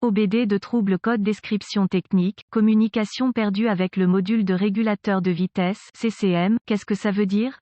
OBD de trouble code description technique, communication perdue avec le module de régulateur de vitesse, CCM, qu'est-ce que ça veut dire?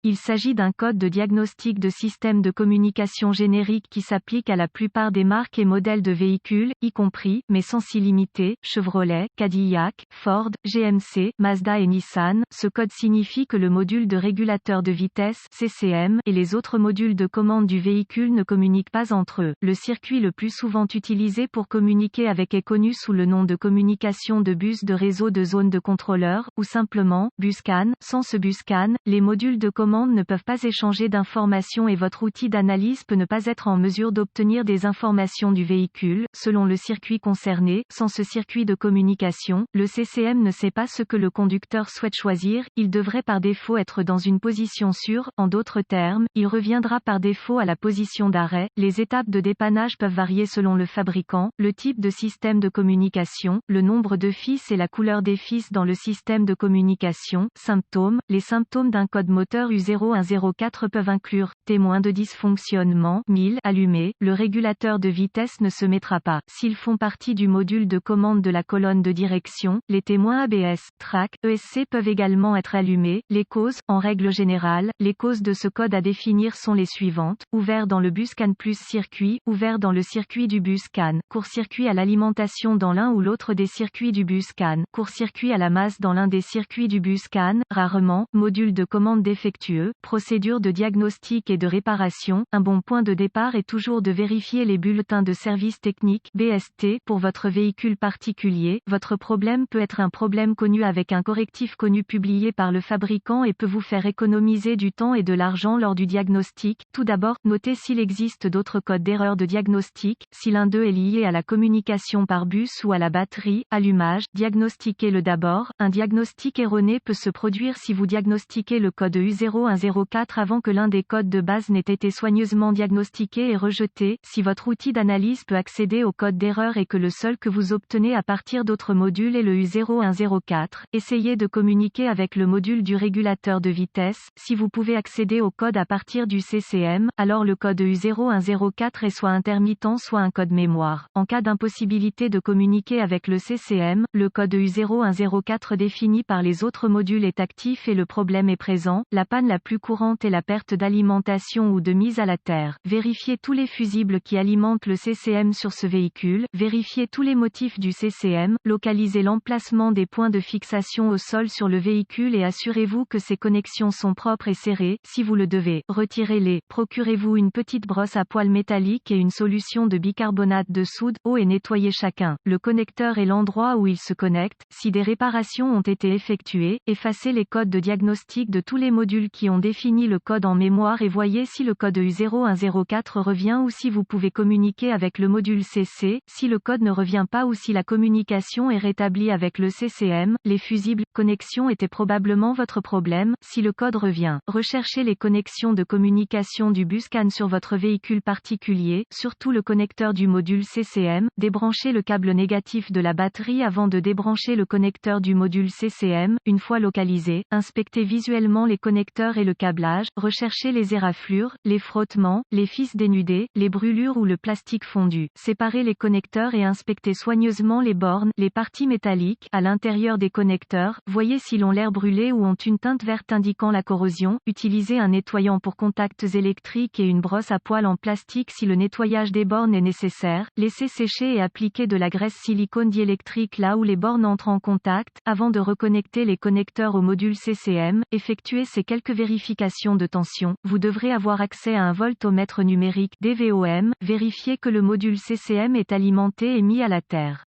Il s'agit d'un code de diagnostic de système de communication générique qui s'applique à la plupart des marques et modèles de véhicules, y compris, mais sans s'y limiter, Chevrolet, Cadillac, Ford, GMC, Mazda et Nissan. Ce code signifie que le module de régulateur de vitesse, CCM, et les autres modules de commande du véhicule ne communiquent pas entre eux. Le circuit le plus souvent utilisé pour communiquer avec est connu sous le nom de communication de bus de réseau de zone de contrôleur, ou simplement, buscan. Sans ce buscan, les modules de commande ne peuvent pas échanger d'informations et votre outil d'analyse peut ne pas être en mesure d'obtenir des informations du véhicule, selon le circuit concerné. Sans ce circuit de communication, le CCM ne sait pas ce que le conducteur souhaite choisir, il devrait par défaut être dans une position sûre, en d'autres termes, il reviendra par défaut à la position d'arrêt. Les étapes de dépannage peuvent varier selon le fabricant, le type de système de communication, le nombre de fils et la couleur des fils dans le système de communication. Symptômes. Les symptômes d'un code moteur U0104 peuvent inclure témoins de dysfonctionnement, 1000 allumé, le régulateur de vitesse ne se mettra pas. S'ils font partie du module de commande de la colonne de direction, les témoins ABS, track, ESC peuvent également être allumés. Les causes, en règle générale, les causes de ce code à définir sont les suivantes: ouvert dans le buscan plus circuit, ouvert dans le circuit du buscan, court-circuit à l'alimentation dans l'un ou l'autre des circuits du buscan, court-circuit à la masse dans l'un des circuits du buscan, rarement, module de commande défectueux. Procédure de diagnostic et de réparation. Un bon point de départ est toujours de vérifier les bulletins de service technique, BST, pour votre véhicule particulier. Votre problème peut être un problème connu avec un correctif connu publié par le fabricant et peut vous faire économiser du temps et de l'argent lors du diagnostic. Tout d'abord, notez s'il existe d'autres codes d'erreur de diagnostic, si l'un d'eux est lié à la communication par bus ou à la batterie. Allumage. Diagnostiquez-le d'abord. Un diagnostic erroné peut se produire si vous diagnostiquez le code U0104 avant que l'un des codes de base n'ait été soigneusement diagnostiqué et rejeté. Si votre outil d'analyse peut accéder au code d'erreur et que le seul que vous obtenez à partir d'autres modules est le U0104, essayez de communiquer avec le module du régulateur de vitesse. Si vous pouvez accéder au code à partir du CCM, alors le code U0104 est soit intermittent soit un code mémoire. En cas d'impossibilité de communiquer avec le CCM, le code U0104 défini par les autres modules est actif et le problème est présent. La panne la plus courante est la perte d'alimentation ou de mise à la terre. Vérifiez tous les fusibles qui alimentent le CCM sur ce véhicule. Vérifiez tous les motifs du CCM. Localisez l'emplacement des points de fixation au sol sur le véhicule et assurez-vous que ces connexions sont propres et serrées. Si vous le devez, retirez-les. Procurez-vous une petite brosse à poils métallique et une solution de bicarbonate de soude. Eau et nettoyez chacun. Le connecteur et l'endroit où il se connecte. Si des réparations ont été effectuées, effacez les codes de diagnostic de tous les modules qui ont défini le code en mémoire et voyez si le code U0104 revient ou si vous pouvez communiquer avec le module CC. Si le code ne revient pas ou si la communication est rétablie avec le CCM, les fusibles connexions étaient probablement votre problème. Si le code revient, recherchez les connexions de communication du buscan sur votre véhicule particulier, surtout le connecteur du module CCM. Débranchez le câble négatif de la batterie avant de débrancher le connecteur du module CCM. Une fois localisé, inspectez visuellement les connecteurs et le câblage, recherchez les éraflures, les frottements, les fils dénudés, les brûlures ou le plastique fondu. Séparez les connecteurs et inspectez soigneusement les bornes, les parties métalliques, à l'intérieur des connecteurs. Voyez s'ils ont l'air brûlés ou ont une teinte verte indiquant la corrosion. Utilisez un nettoyant pour contacts électriques et une brosse à poils en plastique si le nettoyage des bornes est nécessaire. Laissez sécher et appliquez de la graisse silicone diélectrique là où les bornes entrent en contact, avant de reconnecter les connecteurs au module CCM. Effectuez ces quelques vérifications de tension. Vous devrez avoir accès à un voltomètre numérique DVOM. Vérifiez que le module CCM est alimenté et mis à la terre.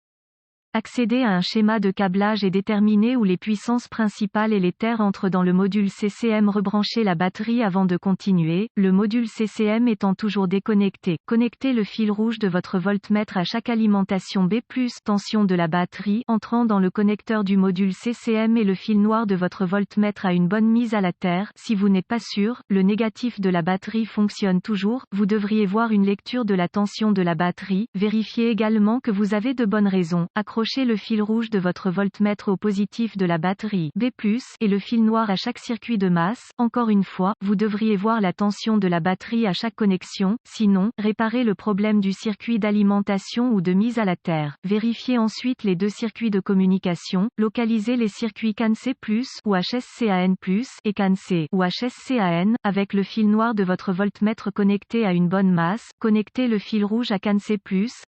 Accéder à un schéma de câblage et déterminer où les puissances principales et les terres entrent dans le module CCM. Rebranchez la batterie avant de continuer, le module CCM étant toujours déconnecté. Connectez le fil rouge de votre voltmètre à chaque alimentation B+, tension de la batterie, entrant dans le connecteur du module CCM et le fil noir de votre voltmètre à une bonne mise à la terre. Si vous n'êtes pas sûr, le négatif de la batterie fonctionne toujours, vous devriez voir une lecture de la tension de la batterie. Vérifiez également que vous avez de bonnes raisons. Accrochez Accrochez le fil rouge de votre voltmètre au positif de la batterie B+, et le fil noir à chaque circuit de masse. Encore une fois, vous devriez voir la tension de la batterie à chaque connexion, sinon, réparez le problème du circuit d'alimentation ou de mise à la terre. Vérifiez ensuite les deux circuits de communication, localisez les circuits CAN C+, ou HSCAN+, et CAN C, ou HSCAN, avec le fil noir de votre voltmètre connecté à une bonne masse, connectez le fil rouge à CAN C+,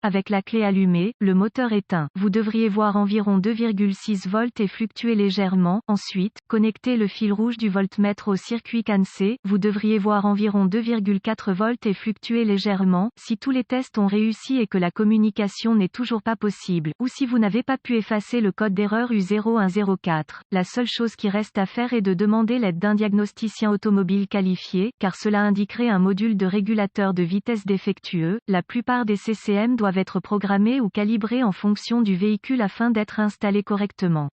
avec la clé allumée, le moteur éteint. Vous devriez voir environ 2,6 volts et fluctuer légèrement. Ensuite, connectez le fil rouge du voltmètre au circuit CAN C, vous devriez voir environ 2,4 volts et fluctuer légèrement. Si tous les tests ont réussi et que la communication n'est toujours pas possible, ou si vous n'avez pas pu effacer le code d'erreur U0104, la seule chose qui reste à faire est de demander l'aide d'un diagnosticien automobile qualifié, car cela indiquerait un module de régulateur de vitesse défectueux. La plupart des CCM doivent être programmés ou calibrés en fonction du véhicule afin d'être installés correctement.